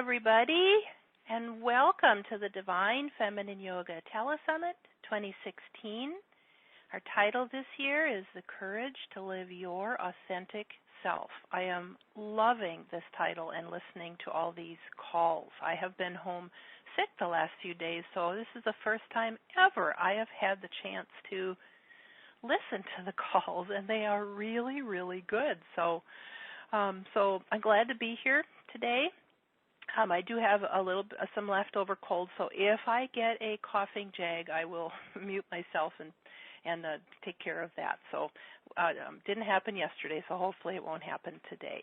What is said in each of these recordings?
everybody, and welcome to the Divine Feminine Yoga Telesummit 2016. Our title this year is The Courage to Live Your Authentic Self. I am loving this title and listening to all these calls. I have been home sick the last few days, so this is the first time ever I have had the chance to listen to the calls, and they are really, really good. So I'm glad to be here today. I do have some leftover cold, so if I get a coughing jag, I will mute myself and take care of that. So didn't happen yesterday, so hopefully it won't happen today.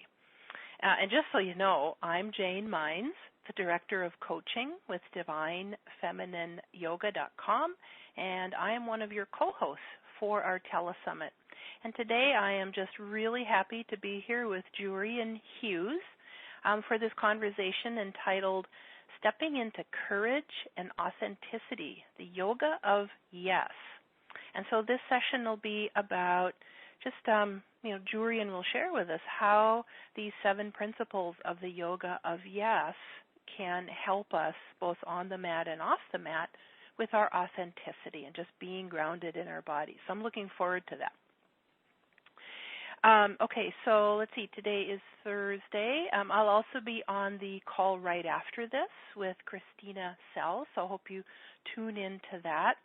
And just so you know, I'm Jane Meinz, the Director of Coaching with DivineFeminineYoga.com, and I am one of your co-hosts for our telesummit. And today I am just really happy to be here with Jurian Hughes for this conversation entitled Stepping into Courage and Authenticity, the Yoga of Yes. And so this session will be about just, Jurian will share with us how these 7 principles of the Yoga of Yes can help us both on the mat and off the mat with our authenticity and just being grounded in our body. So I'm looking forward to that. Okay, so let's see. Today is Thursday. I'll also be on the call right after this with Christina Sell, so I hope you tune in to that.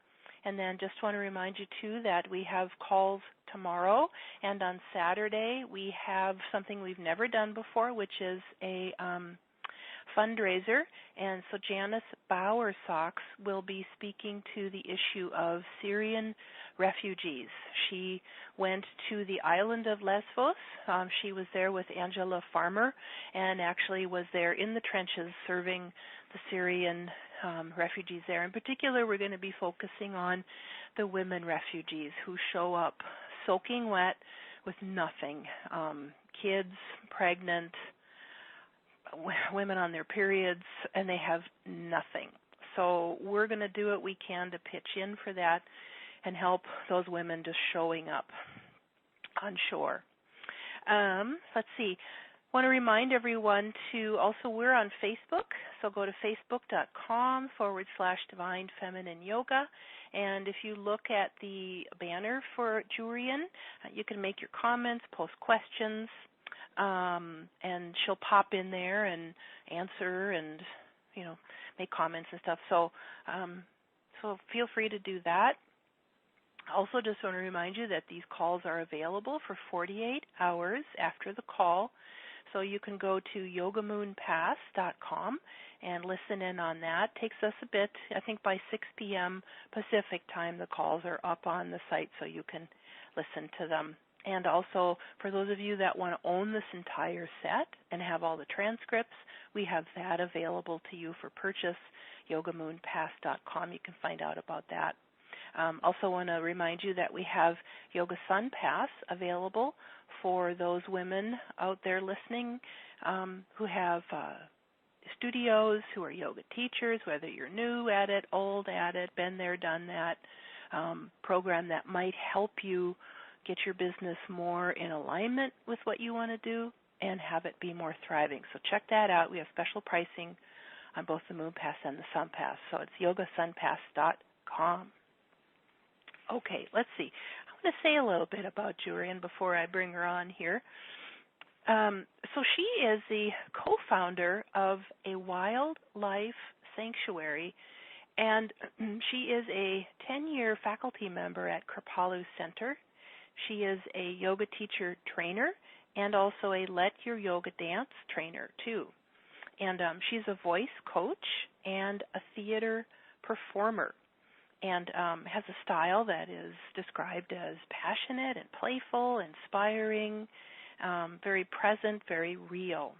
And then just want to remind you, too, that we have calls tomorrow, and on Saturday we have something we've never done before, which is a fundraiser. And so Janice Bowersox will be speaking to the issue of Syrian refugees. She went to the island of Lesbos. She was there with Angela Farmer and actually was there in the trenches serving the Syrian refugees there. In particular, we're going to be focusing on the women refugees who show up soaking wet with nothing, kids, pregnant, women on their periods, and they have nothing. So we're going to do what we can to pitch in for that and help those women just showing up on shore. Let's see. I want to remind everyone to also, we're on Facebook, so go to facebook.com/Divine Feminine Yoga. And if you look at the banner for Jurian, you can make your comments, post questions, and she'll pop in there and answer and, make comments and stuff. So feel free to do that. Also, just want to remind you that these calls are available for 48 hours after the call. So you can go to yogamoonpass.com and listen in on that. Takes us a bit. I think by 6 p.m. Pacific time, the calls are up on the site so you can listen to them. And also, for those of you that want to own this entire set and have all the transcripts, we have that available to you for purchase, yogamoonpass.com. You can find out about that. Also want to remind you that we have Yoga Sun Pass available for those women out there listening who have studios, who are yoga teachers, whether you're new at it, old at it, been there, done that, program that might help you get your business more in alignment with what you want to do and have it be more thriving. So check that out. We have special pricing on both the Moon Pass and the Sun Pass. So it's yogasunpass.com. Okay, let's see. I want to say a little bit about Jurian before I bring her on here. So she is the co-founder of a wildlife sanctuary, and she is a 10-year faculty member at Kripalu Center. She is a yoga teacher trainer and also a Let Your Yoga Dance trainer, too. And she's a voice coach and a theater performer, and has a style that is described as passionate and playful, inspiring, very present, very real.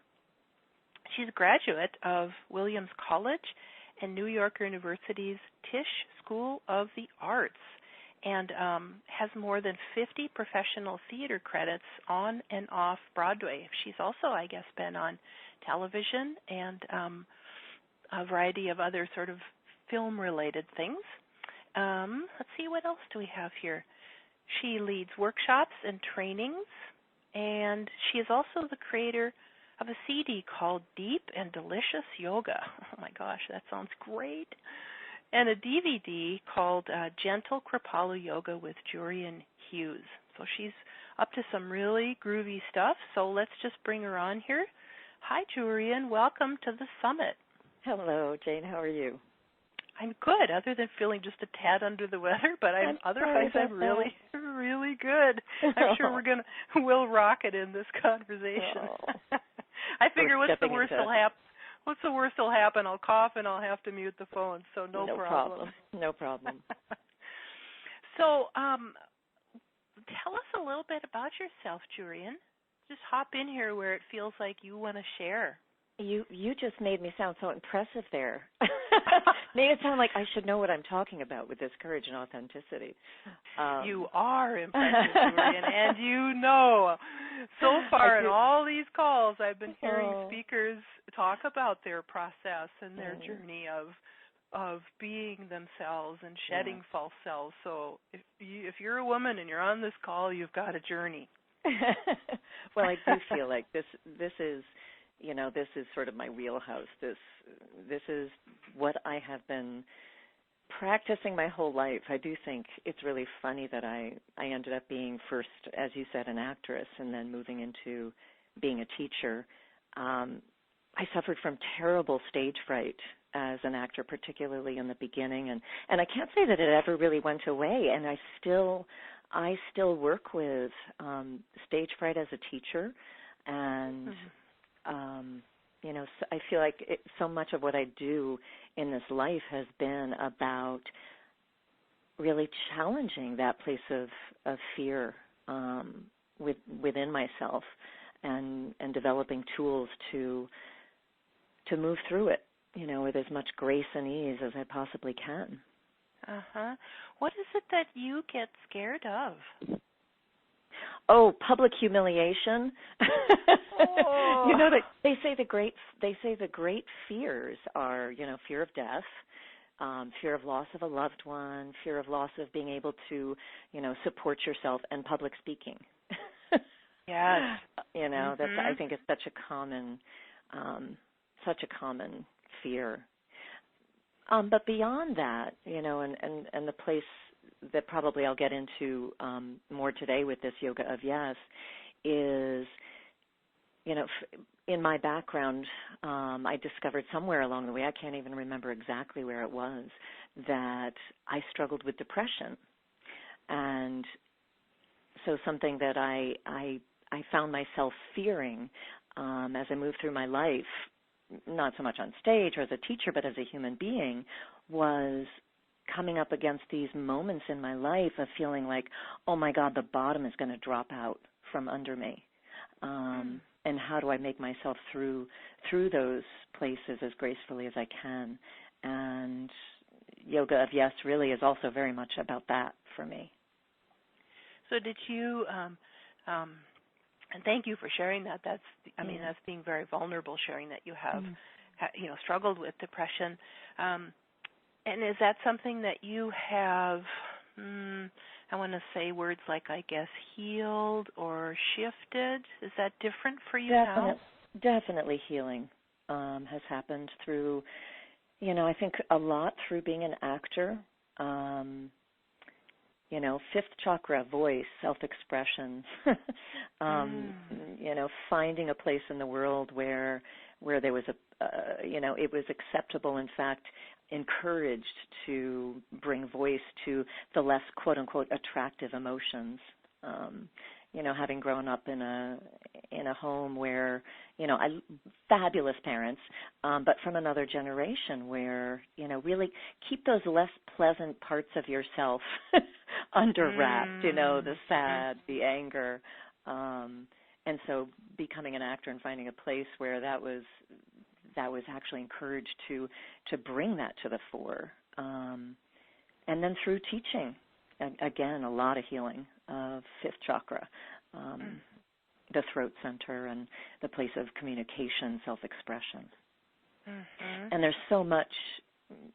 She's a graduate of Williams College and New York University's Tisch School of the Arts, and has more than 50 professional theater credits on and off Broadway. She's also, I guess, been on television and a variety of other sort of film-related things. Let's see, what else do we have here? She leads workshops and trainings, and she is also the creator of a CD called Deep and Delicious Yoga. Oh my gosh, that sounds great. And a DVD called Gentle Kripalu Yoga with Jurian Hughes. So she's up to some really groovy stuff. So let's just bring her on here. Hi, Jurian. Welcome to the summit. Hello, Jane. How are you? I'm good, other than feeling just a tad under the weather, but I'm really, really good. I'm sure we'll rock it in this conversation. Oh. I figure what's the worst that'll happen? I'll cough and I'll have to mute the phone, so no problem. No problem. So, tell us a little bit about yourself, Jurian. Just hop in here where it feels like you want to share. You just made me sound so impressive there. Made it sound like I should know what I'm talking about with this courage and authenticity. You are impressive, Jurian, and you know. So far in all these calls, I've been hearing speakers talk about their process and their journey of being themselves and shedding false selves. So if you're a woman and you're on this call, you've got a journey. Well, I do feel like this is, this is sort of my wheelhouse. This is what I have been practicing my whole life. I do think it's really funny that I ended up being first, as you said, an actress and then moving into being a teacher. I suffered from terrible stage fright as an actor, particularly in the beginning, and I can't say that it ever really went away, and I still work with stage fright as a teacher, and I feel like so much of what I do in this life has been about really challenging that place of fear within myself and developing tools to move through it, with as much grace and ease as I possibly can. What is it that you get scared of? Oh, public humiliation. That they say the great fears are, fear of death, fear of loss of a loved one, fear of loss of being able to, support yourself, and public speaking. Yes. That's, I think it's such a common fear. But beyond that, and the place that probably I'll get into more today with this Yoga of Yes is, in my background, I discovered somewhere along the way, I can't even remember exactly where it was, that I struggled with depression. And so something that I found myself fearing as I moved through my life, not so much on stage or as a teacher, but as a human being, was coming up against these moments in my life of feeling like, oh my God, the bottom is going to drop out from under me. And how do I make myself through those places as gracefully as I can? And Yoga of Yes really is also very much about that for me. So did you, and thank you for sharing that. That's being very vulnerable, sharing that you have, struggled with depression. And is that something that you have, I want to say words like, I guess, healed or shifted? Is that different for you now? Definitely healing has happened through, I think a lot through being an actor. Fifth chakra, voice, self-expression, finding a place in the world where there was it was acceptable, in fact, encouraged to bring voice to the less quote-unquote attractive emotions. Having grown up in a home where, fabulous parents, but from another generation where, really keep those less pleasant parts of yourself under wraps, the sad, the anger. And so becoming an actor and finding a place where that was actually encouraged to bring that to the fore. And then through teaching, again, a lot of healing of fifth chakra, the throat center and the place of communication, self-expression. And there's so much,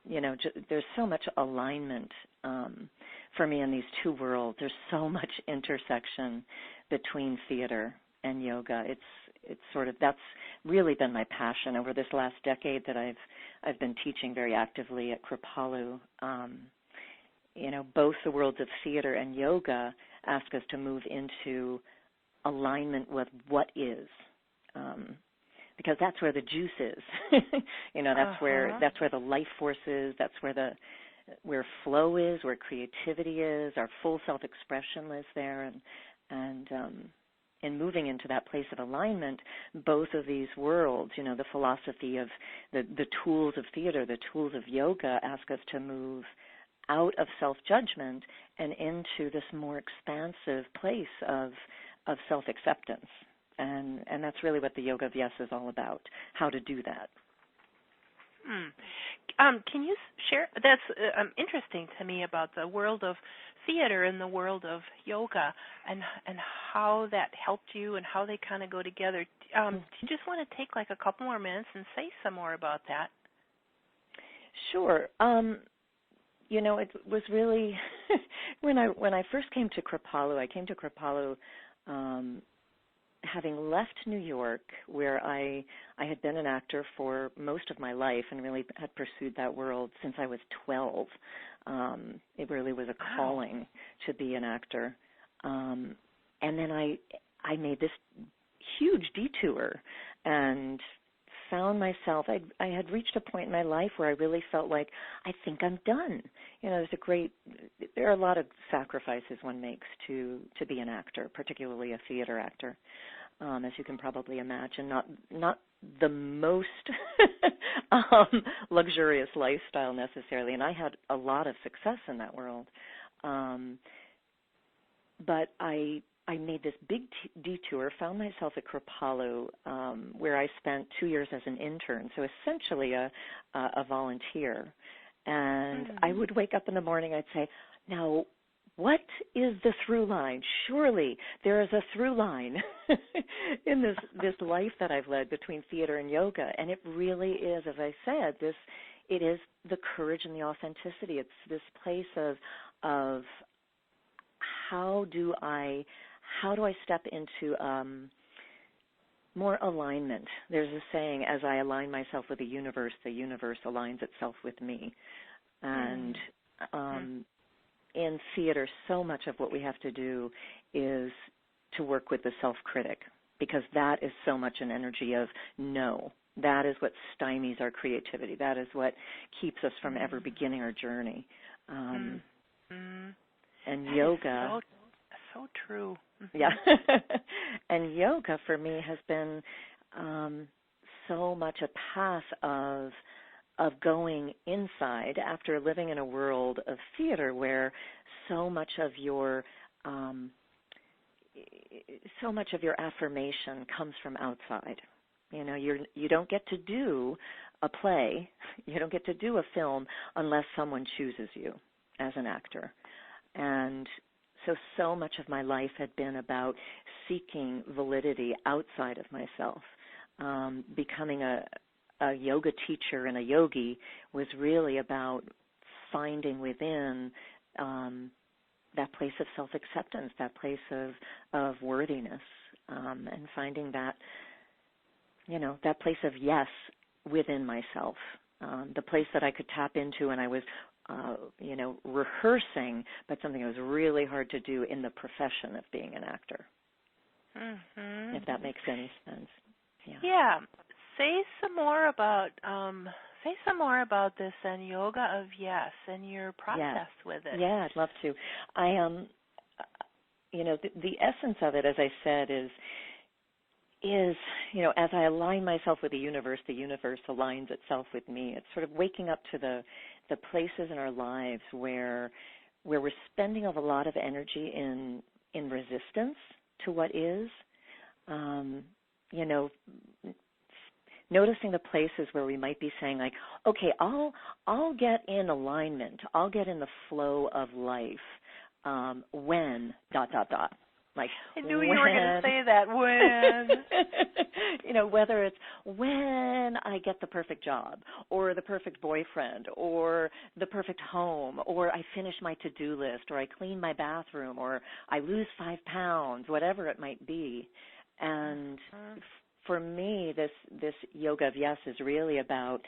there's so much alignment for me in these two worlds. There's so much intersection between theater and yoga. It's sort of, that's really been my passion over this last decade that I've been teaching very actively at Kripalu. Both the worlds of theater and yoga ask us to move into alignment with what is, because that's where the juice is. That's where the life force is. That's where flow is, where creativity is. Our full self-expression lives there, and in moving into that place of alignment, both of these worlds, the philosophy of the tools of theater, the tools of yoga, ask us to move out of self-judgment and into this more expansive place of self-acceptance. And that's really what the Yoga of Yes is all about, how to do that. Can you share, that's interesting to me about the world of theater and the world of yoga and how that helped you and how they kind of go together. Do you just want to take like a couple more minutes and say some more about that? Sure. It was really when I first came to Kripalu, I came to Kripalu having left New York, where I had been an actor for most of my life and really had pursued that world since I was 12. It really was a calling to be an actor. And then I made this huge detour and found myself, I had reached a point in my life where I really felt like, I think I'm done. There are a lot of sacrifices one makes to be an actor, particularly a theater actor, as you can probably imagine. Not the most luxurious lifestyle necessarily, and I had a lot of success in that world. But I made this big detour, found myself at Kripalu, where I spent 2 years as an intern, so essentially a volunteer. And I would wake up in the morning, I'd say, now, what is the through line? Surely there is a through line in this life that I've led between theater and yoga. And it really is, as I said, it is the courage and the authenticity. It's this place of how do I step into more alignment? There's a saying, as I align myself with the universe aligns itself with me. And in theater, so much of what we have to do is to work with the self-critic, because that is so much an energy of no. That is what stymies our creativity. That is what keeps us from ever beginning our journey. And that yoga... So true. Yeah. And yoga for me has been so much a path of going inside after living in a world of theater where so much of your affirmation comes from outside. You don't get to do a play, you don't get to do a film unless someone chooses you as an actor. And so much of my life had been about seeking validity outside of myself. Becoming a yoga teacher and a yogi was really about finding within that place of self-acceptance, that place of worthiness, and finding that, that place of yes within myself, the place that I could tap into, and I was rehearsing, but something that was really hard to do in the profession of being an actor. If that makes any sense. Yeah. Say some more about this and Yoga of Yes and your process with it. Yeah, I'd love to. The essence of it, as I said, is as I align myself with the universe aligns itself with me. It's sort of waking up to the places in our lives where we're spending a lot of energy in resistance to what is. Noticing the places where we might be saying like, okay, I'll get in alignment, I'll get in the flow of life when ... Like I knew you were going to say that, when. Whether it's when I get the perfect job or the perfect boyfriend or the perfect home or I finish my to-do list or I clean my bathroom or I lose 5 pounds, whatever it might be. And for me, this yoga of yes is really about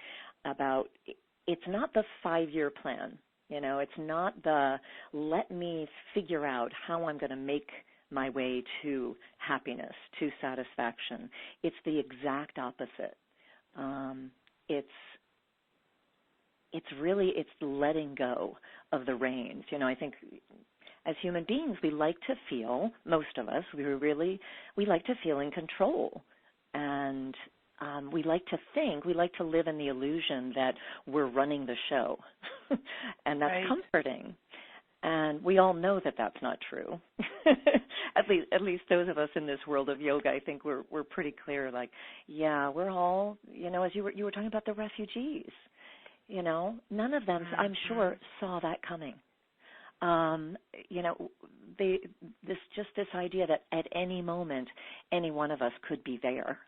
it's not the 5-year plan. It's not the let me figure out how I'm going to make my way to happiness, to satisfaction. It's the exact opposite. It's letting go of the reins. I think as human beings, we like to feel, most of us, we like to feel in control. And we like to live in the illusion that we're running the show. And that's right. comforting. And we all know that that's not true. At least those of us in this world of yoga, I think we're pretty clear. Like, yeah, we're all, as you were talking about the refugees. None of them, I'm sure, saw that coming. This idea that at any moment, any one of us could be there.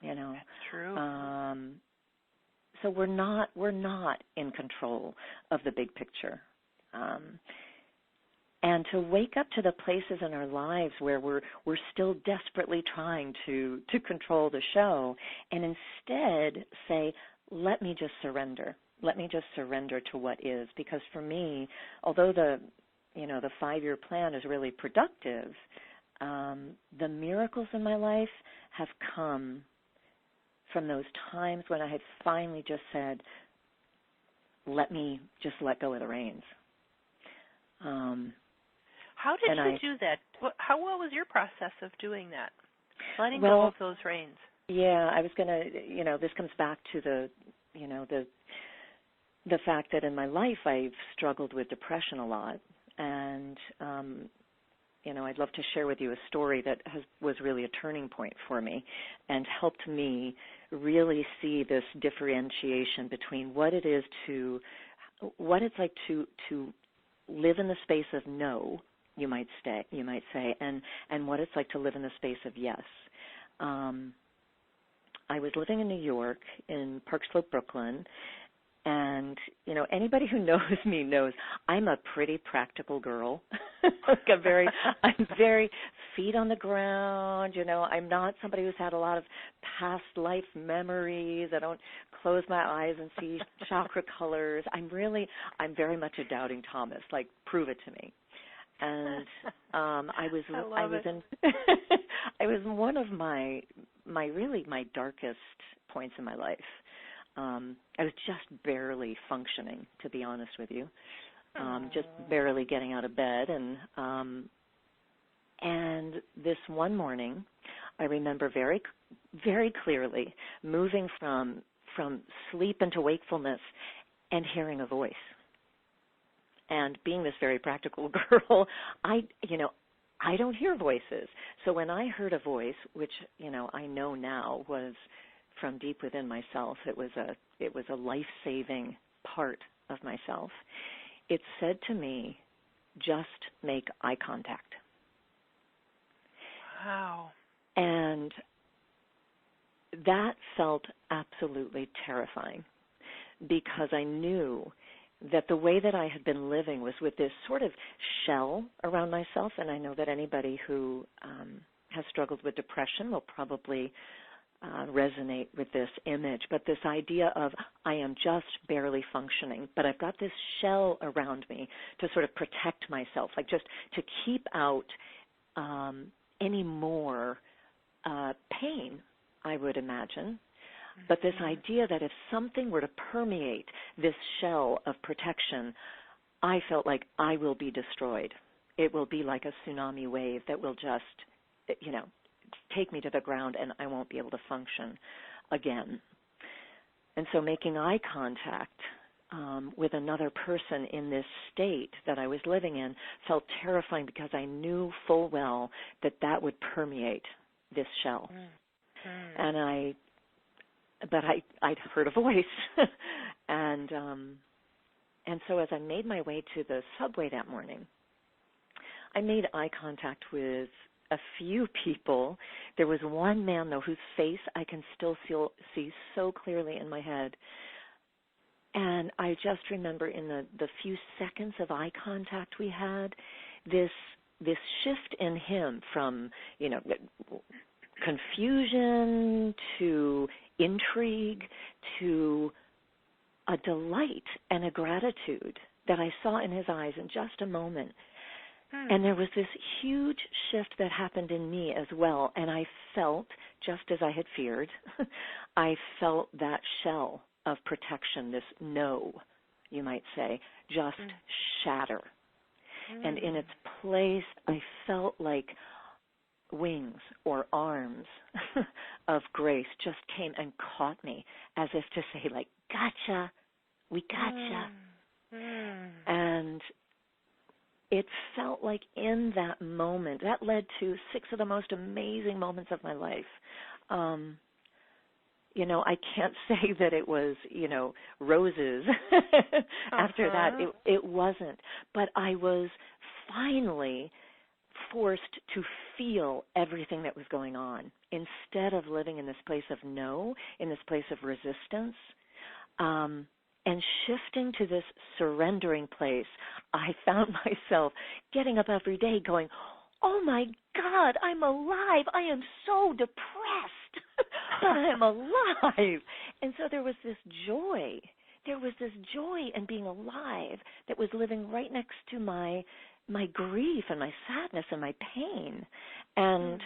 That's true. So we're not in control of the big picture. And to wake up to the places in our lives where we're still desperately trying to control the show, and instead say, let me just surrender. Let me just surrender to what is. Because for me, although the 5-year plan is really productive, the miracles in my life have come from those times when I had finally just said, let me just let go of the reins. How did you do that? What was your process of doing that? Letting go of those reins. Yeah, I was going to, this comes back to the fact that in my life I've struggled with depression a lot. And, I'd love to share with you a story that was really a turning point for me and helped me really see this differentiation between what it's like to live in the space of no, you might say, and what it's like to live in the space of yes. I was living in New York in Park Slope, Brooklyn, and, anybody who knows me knows I'm a pretty practical girl. I'm very feet on the ground, I'm not somebody who's had a lot of past life memories. I don't close my eyes and see chakra colors. I'm very much a doubting Thomas, like, prove it to me. And I was in one of my darkest points in my life. I was just barely functioning, to be honest with you, just barely getting out of bed. And this one morning, I remember very, very clearly moving from sleep into wakefulness and hearing a voice. And being this very practical girl, I don't hear voices. So when I heard a voice, which, I know now was from deep within myself, it was a life-saving part of myself. It said to me, just make eye contact. Wow. And that felt absolutely terrifying because I knew that the way that I had been living was with this sort of shell around myself, and I know that anybody who has struggled with depression will probably resonate with this image, but this idea of I am just barely functioning, but I've got this shell around me to sort of protect myself, like just to keep out any more pain, I would imagine. But this idea that if something were to permeate this shell of protection, I felt like I will be destroyed. It will be like a tsunami wave that will just, take me to the ground and I won't be able to function again. And so making eye contact with another person in this state that I was living in felt terrifying because I knew full well that would permeate this shell. And I'd heard a voice. and so as I made my way to the subway that morning, I made eye contact with a few people. There was one man, though, whose face I can still see so clearly in my head. And I just remember in the few seconds of eye contact we had, this shift in him from, confusion to intrigue to a delight and a gratitude that I saw in his eyes in just a moment. And there was this huge shift that happened in me as well, and I felt, just as I had feared, I felt that shell of protection, this no, you might say, just shatter. And in its place, I felt like wings or arms of grace just came and caught me, as if to say, like, gotcha, we gotcha. And it felt like in that moment, that led to 6 of the most amazing moments of my life. I can't say that it was, roses after that. It wasn't. But I was finally forced to feel everything that was going on instead of living in this place of no, in this place of resistance. And shifting to this surrendering place, I found myself getting up every day going, oh my God, I'm alive. I am so depressed, but I'm alive. And so there was this joy. There was this joy in being alive that was living right next to my grief and my sadness and my pain. And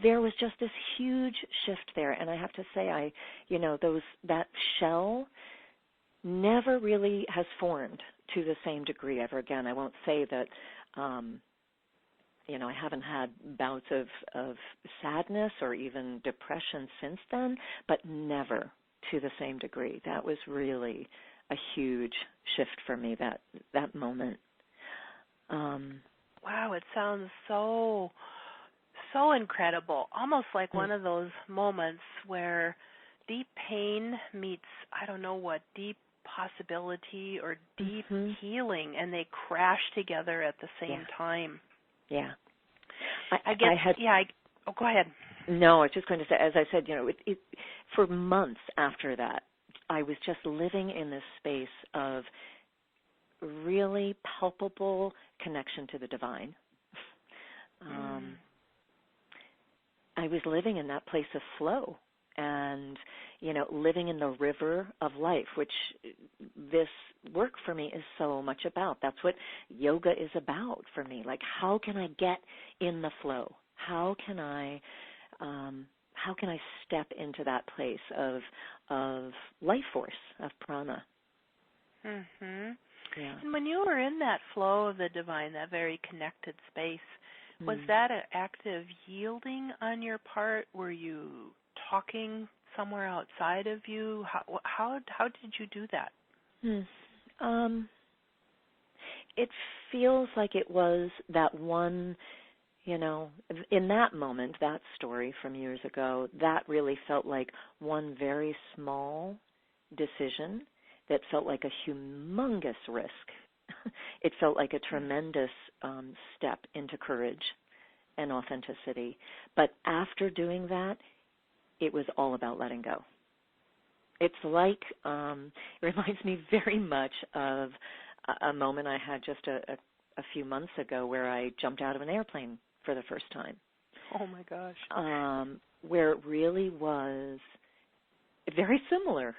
there was just this huge shift there. And I have to say, that shell never really has formed to the same degree ever again. I won't say that, I haven't had bouts of sadness or even depression since then, but never to the same degree. That was really a huge shift for me, that moment. Wow, it sounds so incredible, almost like one of those moments where deep pain meets, I don't know what, deep possibility or deep healing, and they crash together at the same time. Yeah. Go ahead. No, I was just going to say, as I said, for months after that, I was just living in this space of really palpable connection to the divine. I was living in that place of flow and, living in the river of life, which this work for me is so much about. That's what yoga is about for me. Like, how can I get in the flow? How can I step into that place of life force, of prana? Yeah. And when you were in that flow of the divine, that very connected space, was that an act of yielding on your part? Were you talking somewhere outside of you? How did you do that? It feels like it was that one, in that moment, that story from years ago, that really felt like one very small decision that felt like a humongous risk. It felt like a tremendous step into courage and authenticity. But after doing that, it was all about letting go. It's like, it reminds me very much of a moment I had just a few months ago where I jumped out of an airplane for the first time. Oh my gosh. Where it really was very similar,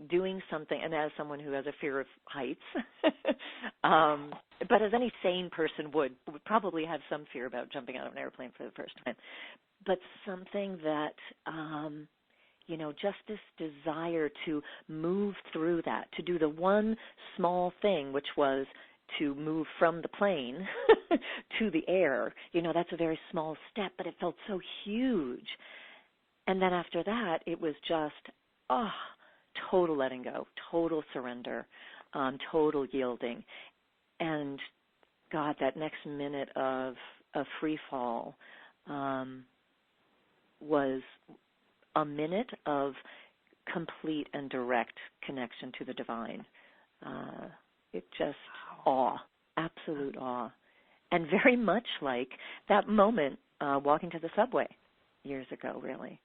doing something, and as someone who has a fear of heights, but as any sane person would probably have some fear about jumping out of an airplane for the first time, but something that, just this desire to move through that, to do the one small thing, which was to move from the plane to the air. That's a very small step, but it felt so huge. And then after that, it was just, total letting go, total surrender, total yielding. And God, that next minute of free fall was a minute of complete and direct connection to the divine. It just absolute awe. And very much like that moment walking to the subway years ago, really.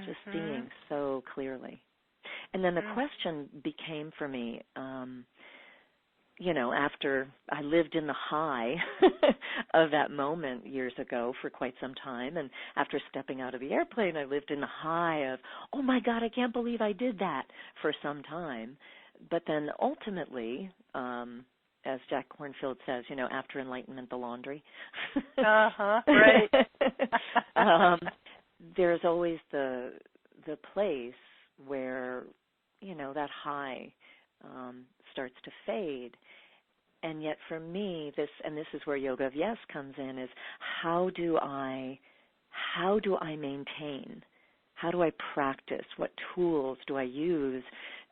Just seeing so clearly. And then the question became for me, after I lived in the high of that moment years ago for quite some time, and after stepping out of the airplane, I lived in the high of, oh my God, I can't believe I did that for some time. But then ultimately, as Jack Kornfield says, after enlightenment, the laundry. Right. There's always the place where, that high starts to fade. And yet for me, this is where Yoga of Yes comes in, is how do I maintain? How do I practice? What tools do I use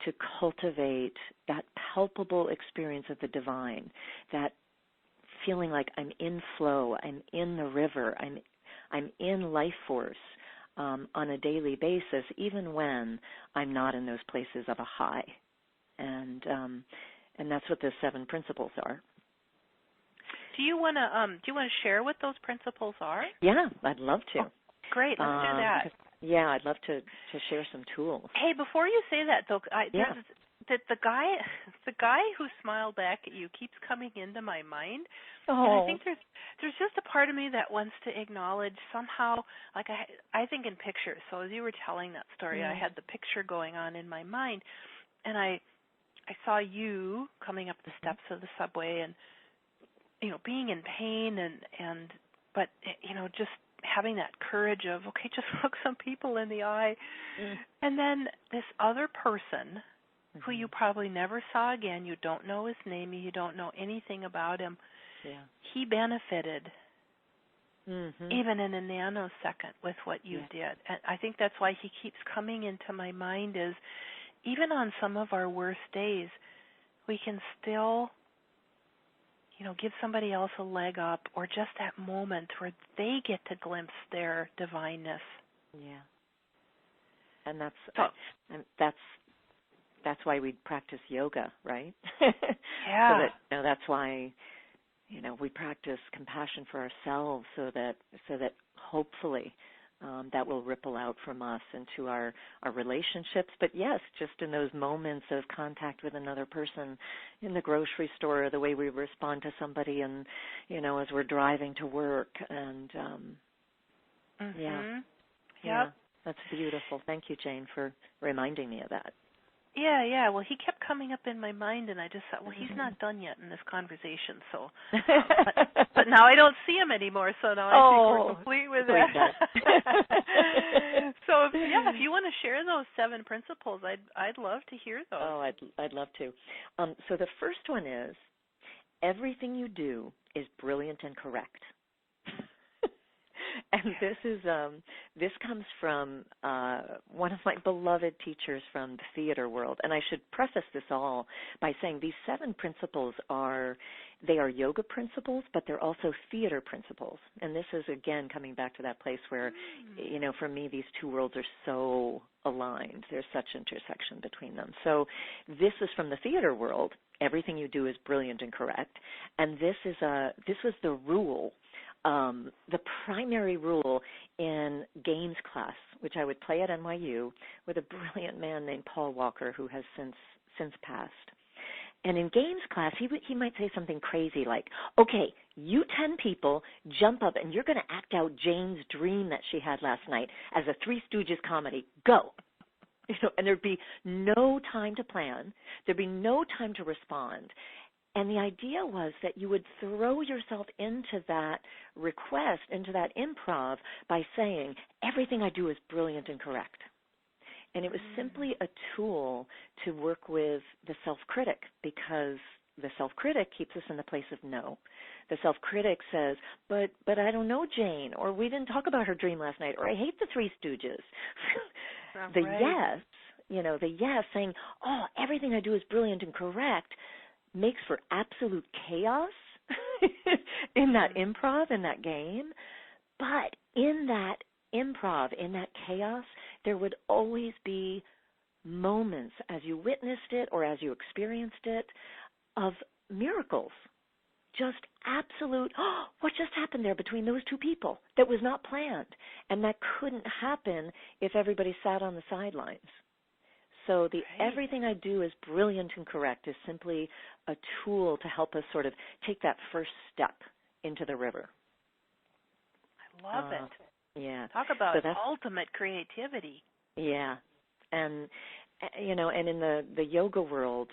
to cultivate that palpable experience of the divine, that feeling like I'm in flow, I'm in the river, I'm in life force on a daily basis, even when I'm not in those places of a high. And that's what the 7 principles are. Do you want to share what those principles are? Yeah, I'd love to. Oh, great, let's do that. Yeah, I'd love to share some tools. Hey, before you say that though, the guy who smiled back at you keeps coming into my mind. Oh. And I think there's just a part of me that wants to acknowledge somehow, like I think in pictures. So as you were telling that story, I had the picture going on in my mind, and I saw you coming up the steps of the subway and being in pain but just having that courage of, okay, just look some people in the eye. And then this other person who you probably never saw again, you don't know his name, you don't know anything about him, he benefited even in a nanosecond with what you did. And I think that's why he keeps coming into my mind, is even on some of our worst days, we can still give somebody else a leg up, or just that moment where they get to glimpse their divineness. Yeah. And that's why we practice yoga, right? Yeah. So that's why we practice compassion for ourselves, so that hopefully that will ripple out from us into our relationships. But yes, just in those moments of contact with another person in the grocery store, or the way we respond to somebody, and as we're driving to work, and that's beautiful. Thank you, Jane, for reminding me of that. Yeah. Well, he kept coming up in my mind, and I just thought, well, he's not done yet in this conversation. So, but now I don't see him anymore. So now I think we're complete with it. So, if you want to share those 7 principles, I'd love to hear those. Oh, I'd love to. So the first one is, everything you do is brilliant and correct. And this comes from one of my beloved teachers from the theater world. And I should preface this all by saying these 7 principles are yoga principles, but they're also theater principles. And this is, again, coming back to that place where, for me, these 2 worlds are so aligned. There's such intersection between them. So this is from the theater world. Everything you do is brilliant and correct. And this was the rule. The primary rule in games class, which I would play at NYU with a brilliant man named Paul Walker, who has since passed. And in games class, he might say something crazy like, okay, you 10 people jump up and you're going to act out Jane's dream that she had last night as a Three Stooges comedy. Go. And there'd be no time to plan. There'd be no time to respond. And the idea was that you would throw yourself into that request, into that improv, by saying, everything I do is brilliant and correct. And it was simply a tool to work with the self-critic, because the self-critic keeps us in the place of no. The self-critic says, but I don't know Jane, or we didn't talk about her dream last night, or I hate the Three Stooges. The yes, saying, oh, everything I do is brilliant and correct, makes for absolute chaos in that improv, in that game. But in that improv, in that chaos, there would always be moments as you witnessed it or as you experienced it of miracles. Just absolute, what just happened there between those 2 people that was not planned? And that couldn't happen if everybody sat on the sidelines. So everything I do is brilliant and correct is simply a tool to help us sort of take that first step into the river. I love it. Yeah. Talk about ultimate creativity. Yeah. And, and in the yoga world,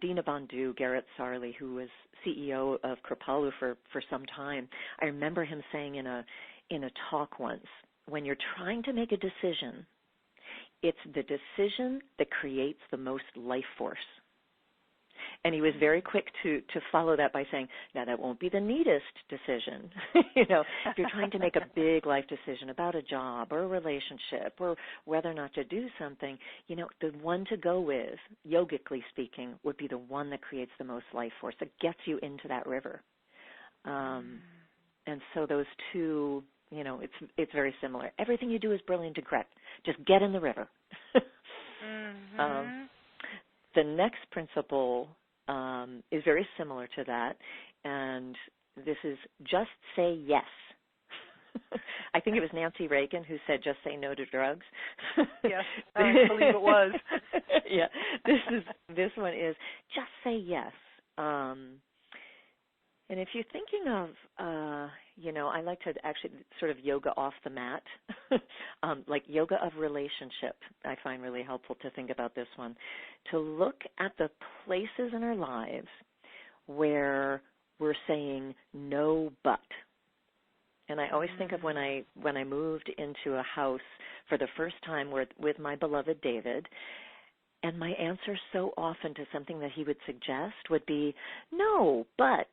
Dina Bandhu, Garrett Sarley, who was CEO of Kripalu for some time, I remember him saying in a talk once, when you're trying to make a decision, it's the decision that creates the most life force. And he was very quick to follow that by saying, now that won't be the neatest decision. If you're trying to make a big life decision about a job or a relationship or whether or not to do something, the one to go with, yogically speaking, would be the one that creates the most life force, that gets you into that river. And so those two, it's very similar. Everything you do is brilliant and correct. Just get in the river. The next principle is very similar to that, and this is just say yes. I think it was Nancy Reagan who said just say no to drugs. Yes, I believe it was. Yeah, this one is just say yes. And if you're thinking of, I like to actually sort of yoga off the mat, like yoga of relationship, I find really helpful to think about this one, to look at the places in our lives where we're saying no but. And I always think of when I moved into a house for the first time with my beloved David, and my answer so often to something that he would suggest would be, no, but.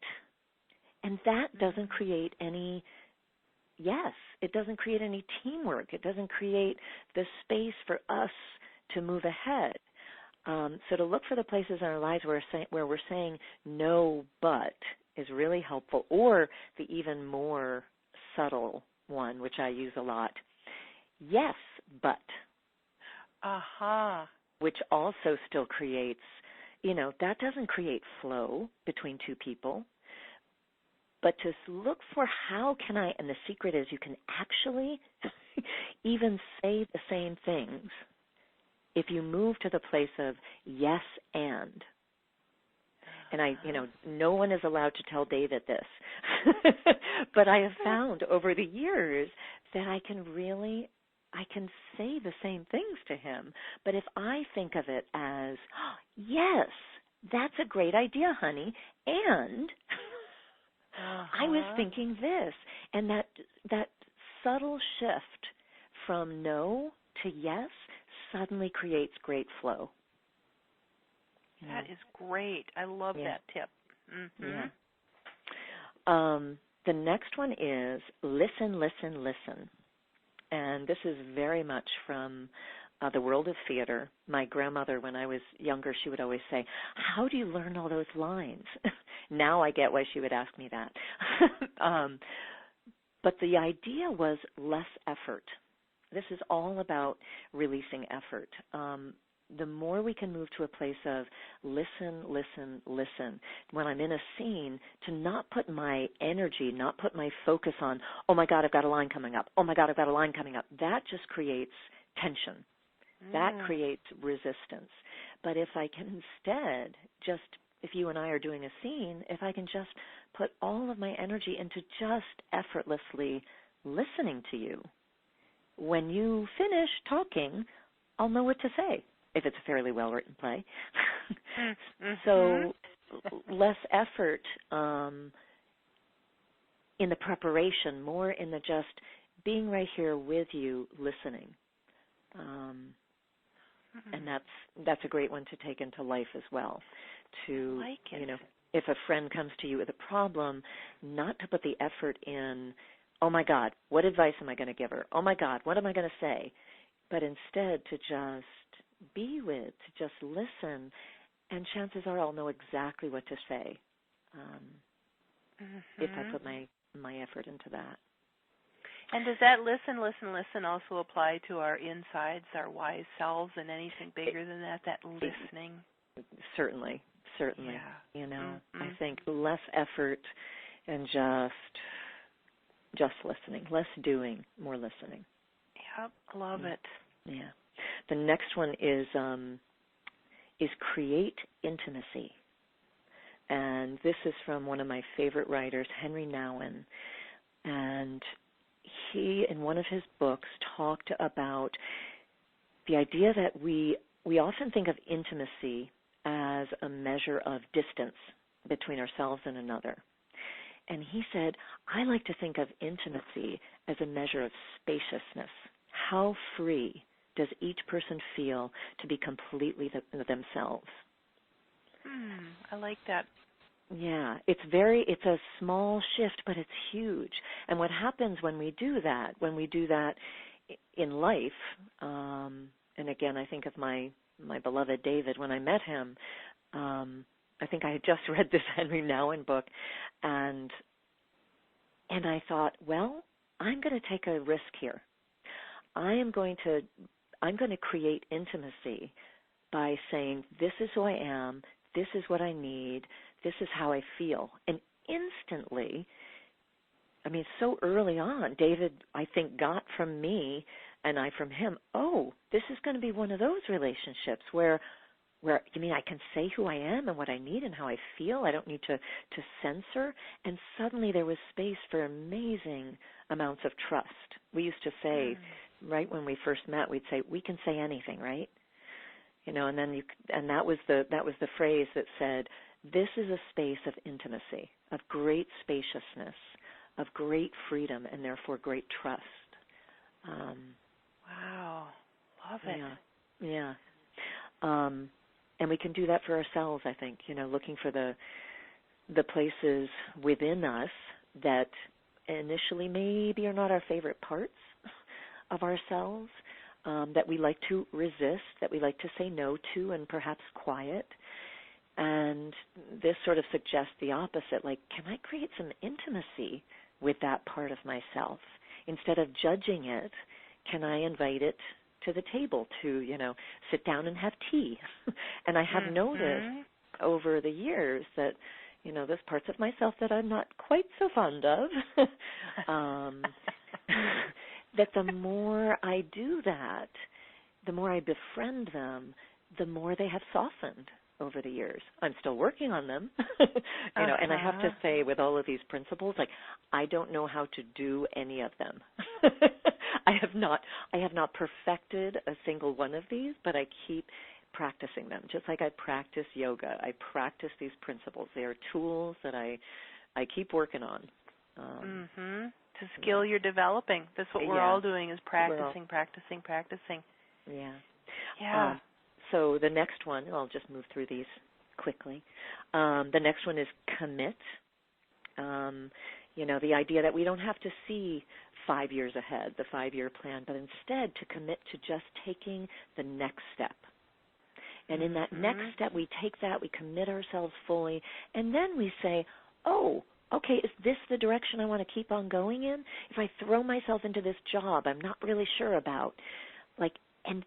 And that doesn't create any, it doesn't create any teamwork. It doesn't create the space for us to move ahead. So to look for the places in our lives where we're saying no, but is really helpful, or the even more subtle one, which I use a lot, yes, but. Which also still creates, that doesn't create flow between two people. But to look for how can I, and the secret is you can actually even say the same things if you move to the place of yes and. And no one is allowed to tell David this. But I have found over the years that I can say the same things to him. But if I think of it as, yes, that's a great idea, honey, and I was thinking this, and that subtle shift from no to yes suddenly creates great flow. That is great. I love that tip. Yeah. The next one is listen, listen, listen. And this is very much from the world of theater. My grandmother, when I was younger, she would always say, how do you learn all those lines? Now I get why she would ask me that. But the idea was less effort. This is all about releasing effort. The more we can move to a place of listen, listen, listen, when I'm in a scene, to not put my energy, not put my focus on, oh my God, I've got a line coming up. Oh my God, I've got a line coming up. That just creates tension. That creates resistance. But if I can instead if you and I are doing a scene, if I can just put all of my energy into just effortlessly listening to you, when you finish talking, I'll know what to say, if it's a fairly well-written play. So less effort in the preparation, more in the just being right here with you, listening. And that's a great one to take into life as well. To, I like it. If a friend comes to you with a problem, not to put the effort in, oh my God, what advice am I going to give her? Oh my God, what am I going to say? But instead to just be with, to just listen, and chances are I'll know exactly what to say if I put my effort into that. And does that listen, listen, listen also apply to our insides, our wise selves, and anything bigger than that listening? Certainly. Yeah. I think less effort and just listening, less doing, more listening. Yep, love it. Yeah. The next one is is create intimacy. And this is from one of my favorite writers, Henry Nouwen. And he, in one of his books, talked about the idea that we often think of intimacy as a measure of distance between ourselves and another. And he said, I like to think of intimacy as a measure of spaciousness. How free does each person feel to be completely themselves? I like that. Yeah, it's a small shift, but it's huge. And what happens when we do that in life, and again, I think of my beloved David, when I met him, I think I had just read this Henry Nouwen book, and I thought, well, I'm going to take a risk here. I'm going to create intimacy by saying, this is who I am, this is what I need, this is how I feel. And instantly, so early on, David, I think, got from me and I from him, oh, this is going to be one of those relationships where you mean I can say who I am and what I need and how I feel? I don't need to censor. And suddenly there was space for amazing amounts of trust. We used to say, right when we first met, we'd say, we can say anything, right? And then that was the phrase that said, this is a space of intimacy, of great spaciousness, of great freedom, and therefore great trust. Wow, love it. Yeah. And we can do that for ourselves, I think, looking for the places within us that initially maybe are not our favorite parts of ourselves, that we like to resist, that we like to say no to and perhaps quiet. And this sort of suggests the opposite, like, can I create some intimacy with that part of myself? Instead of judging it, can I invite it to the table to, sit down and have tea? And I have noticed over the years that, there's parts of myself that I'm not quite so fond of, that the more I do that, the more I befriend them, the more they have softened over the years. I'm still working on them, and I have to say, with all of these principles, like, I don't know how to do any of them. I have not perfected a single one of these, but I keep practicing them. Just like I practice yoga, I practice these principles. They are tools that I keep working on. It's a skill you're developing. That's what we're all doing, is practicing. Yeah. Yeah. So the next one, I'll just move through these quickly. The next one is commit. The idea that we don't have to see 5 years ahead, the 5-year plan, but instead to commit to just taking the next step. And in that next step, we take that, we commit ourselves fully, and then we say, oh, okay, is this the direction I want to keep on going in? If I throw myself into this job I'm not really sure about, and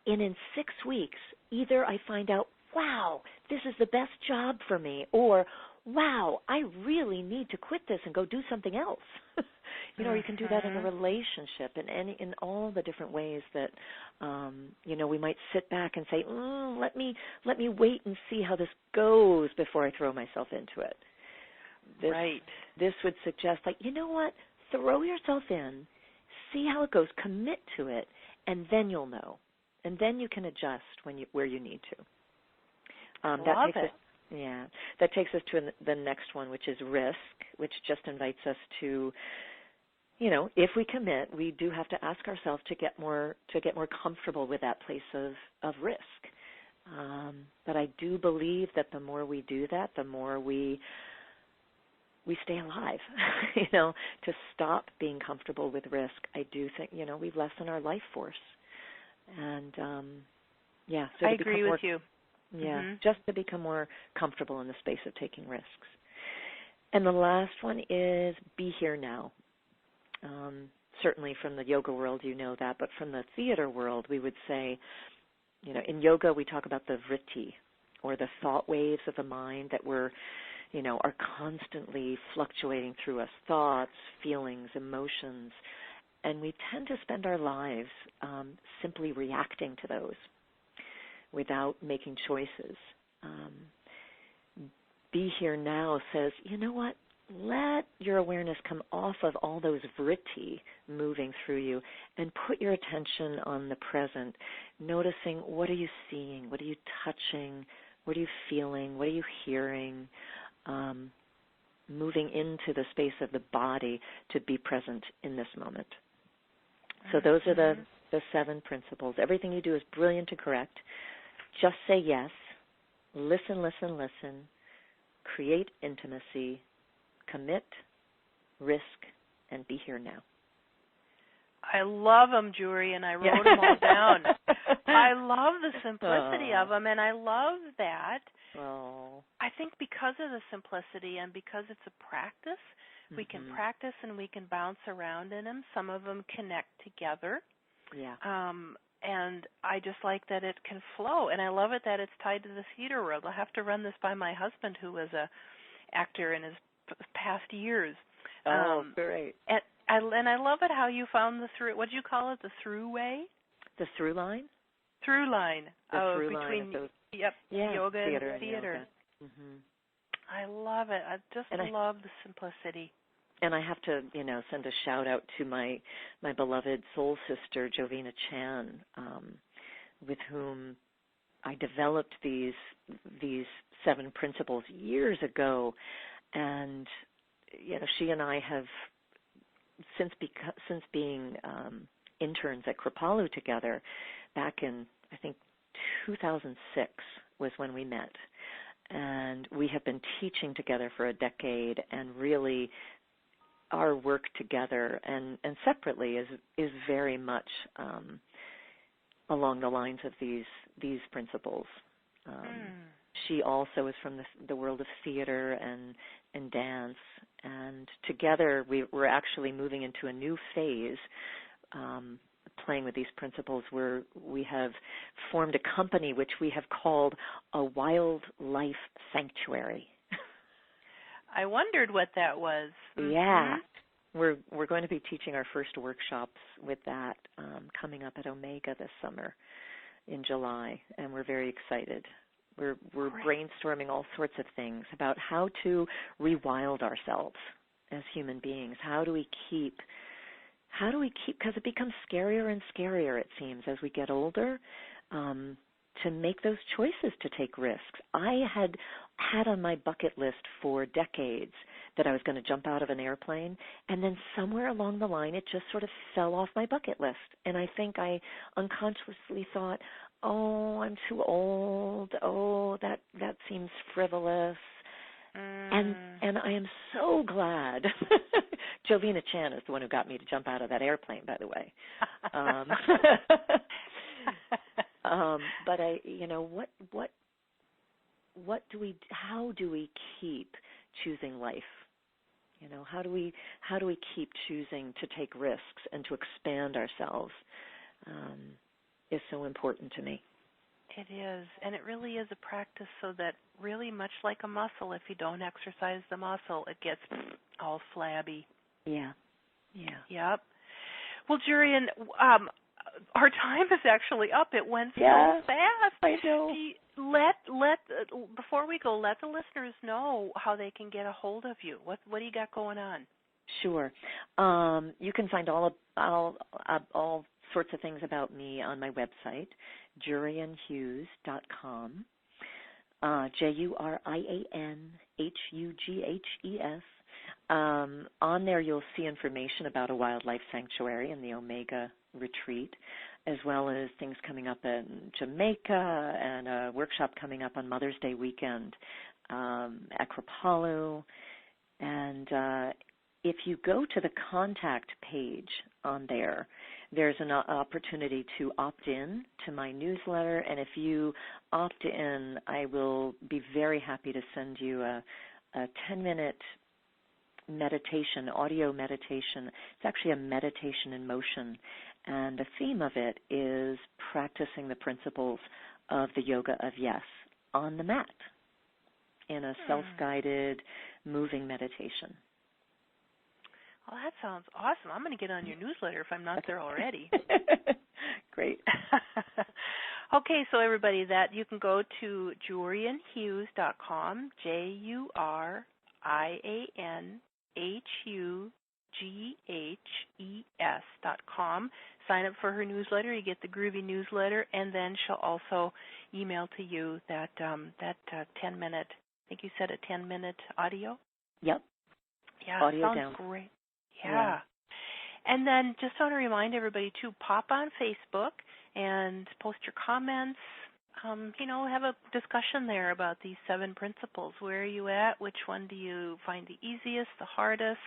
in 6 weeks, either I find out, wow, this is the best job for me, or, wow, I really need to quit this and go do something else. Or you can do that in a relationship, in all the different ways that, we might sit back and say, let me wait and see how this goes before I throw myself into it. This would suggest, you know what, throw yourself in, see how it goes, commit to it, and then you'll know. And then you can adjust where you need to. That takes us to the next one, which is risk, which just invites us to, if we commit, we do have to ask ourselves to get more comfortable with that place of risk. But I do believe that the more we do that, the more we stay alive. To stop being comfortable with risk, I do think we lessen our life force. And so I agree with you. Yeah, just to become more comfortable in the space of taking risks. And the last one is be here now. Certainly from the yoga world, that, but from the theater world, we would say, in yoga we talk about the vritti, or the thought waves of the mind that are constantly fluctuating through us, thoughts, feelings, emotions, and we tend to spend our lives simply reacting to those. without making choices. Be Here Now says, you know what? Let your awareness come off of all those vritti moving through you and put your attention on the present, noticing what are you seeing, what are you touching, what are you feeling, what are you hearing, moving into the space of the body to be present in this moment. So those are the 7 principles. Everything you do is brilliant and correct. Just say yes. Listen, listen, listen. Create intimacy. Commit, risk, and be here now. I love them, Jurian. I wrote them all down. I love the simplicity of them, and I love that. I think because of the simplicity and because it's a practice, we can practice and we can bounce around in them. Some of them connect together. Yeah. And I just like that it can flow. And I love it that it's tied to the theater world. I'll have to run this by my husband, who was a actor in his past years. Great. And I love it how you found the through. What do you call it? The through way? The through line. Through line. Between yoga theater and theater. Mm-hmm. I love it. I just love the simplicity. And I have to, send a shout out to my beloved soul sister, Jovina Chan, with whom I developed these 7 principles years ago. And, she and I have, since being interns at Kripalu together, back in, I think, 2006 was when we met. And we have been teaching together for a decade, and really our work together and separately is very much along the lines of these principles. She also is from the world of theater and dance, and together we're actually moving into a new phase, playing with these principles, where we have formed a company which we have called a wildlife sanctuary. I wondered what that was. Yeah. We're going to be teaching our first workshops with that coming up at Omega this summer in July, and we're very excited. We're brainstorming all sorts of things about how to rewild ourselves as human beings. How do we keep, because it becomes scarier and scarier, it seems, as we get older, to make those choices to take risks. I had on my bucket list for decades that I was going to jump out of an airplane, and then somewhere along the line it just sort of fell off my bucket list. And I think I unconsciously thought, oh, I'm too old. Oh, that seems frivolous. And I am so glad. Jovina Chan is the one who got me to jump out of that airplane, by the way. But how do we keep choosing life? How do we keep choosing to take risks and to expand ourselves? Is so important to me. It is, and it really is a practice, so that really much like a muscle, if you don't exercise the muscle, it gets all flabby. Yeah. Yep. Well, Jurian, our time is actually up. It went so fast. I know. Before we go, let the listeners know how they can get a hold of you. What do you got going on? Sure. You can find all sorts of things about me on my website, jurianhughes.com, JURIANHUGHES. On there you'll see information about a wildlife sanctuary and the Omega retreat, as well as things coming up in Jamaica and a workshop coming up on Mother's Day weekend at Kripalu. And if you go to the contact page on there, there's an opportunity to opt in to my newsletter. And if you opt in, I will be very happy to send you a 10-minute meditation, audio meditation. It's actually a meditation in motion. And the theme of it is practicing the principles of the yoga of yes on the mat in a self-guided, moving meditation. Well, that sounds awesome. I'm going to get on your newsletter if I'm not there already. Great. Okay, so everybody, that you can go to jurianhughes.com, JurianHughes.com. Sign up for her newsletter. You get the groovy newsletter, and then she'll also email to you that 10-minute. I think you said a 10-minute audio. Yep. Yeah, audio sounds down. great. Yeah. And then just want to remind everybody to pop on Facebook and post your comments. Have a discussion there about these 7 principles. Where are you at? Which one do you find the easiest, the hardest?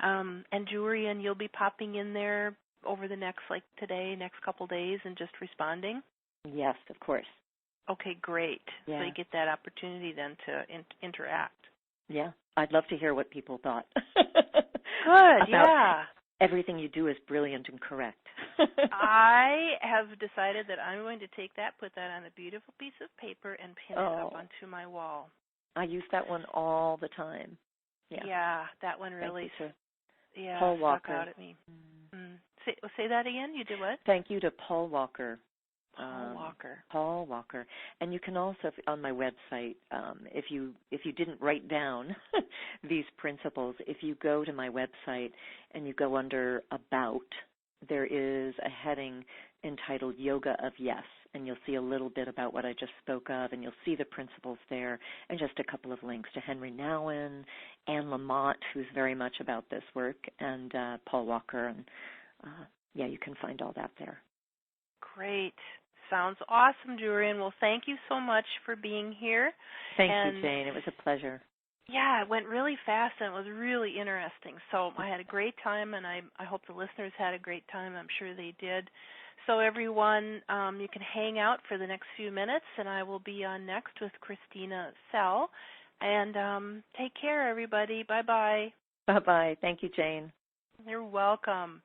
And Jurian, you'll be popping in there over the next couple days and just responding? Yes, of course. Okay, great. Yeah. So you get that opportunity then to interact. Yeah, I'd love to hear what people thought. Good, yeah. Everything you do is brilliant and correct. I have decided that I'm going to take that, put that on a beautiful piece of paper, and pin it up onto my wall. I use that one all the time. Yeah, that one really Paul Walker. stuck out at me. Say that again? You did what? Thank you to Paul Walker. Paul Walker. And you can also, on my website, if you didn't write down these principles, if you go to my website and you go under About, there is a heading entitled Yoga of Yes, and you'll see a little bit about what I just spoke of, and you'll see the principles there, and just a couple of links to Henry Nouwen, Anne Lamott, who's very much about this work, and Paul Walker, and you can find all that there. Great. Sounds awesome, Jurian. Well, thank you so much for being here. Thank you, Jane. It was a pleasure. Yeah, it went really fast and it was really interesting. So I had a great time, and I hope the listeners had a great time. I'm sure they did. So everyone, you can hang out for the next few minutes, and I will be on next with Christina Sell. And take care, everybody. Bye-bye. Bye-bye. Thank you, Jane. You're welcome.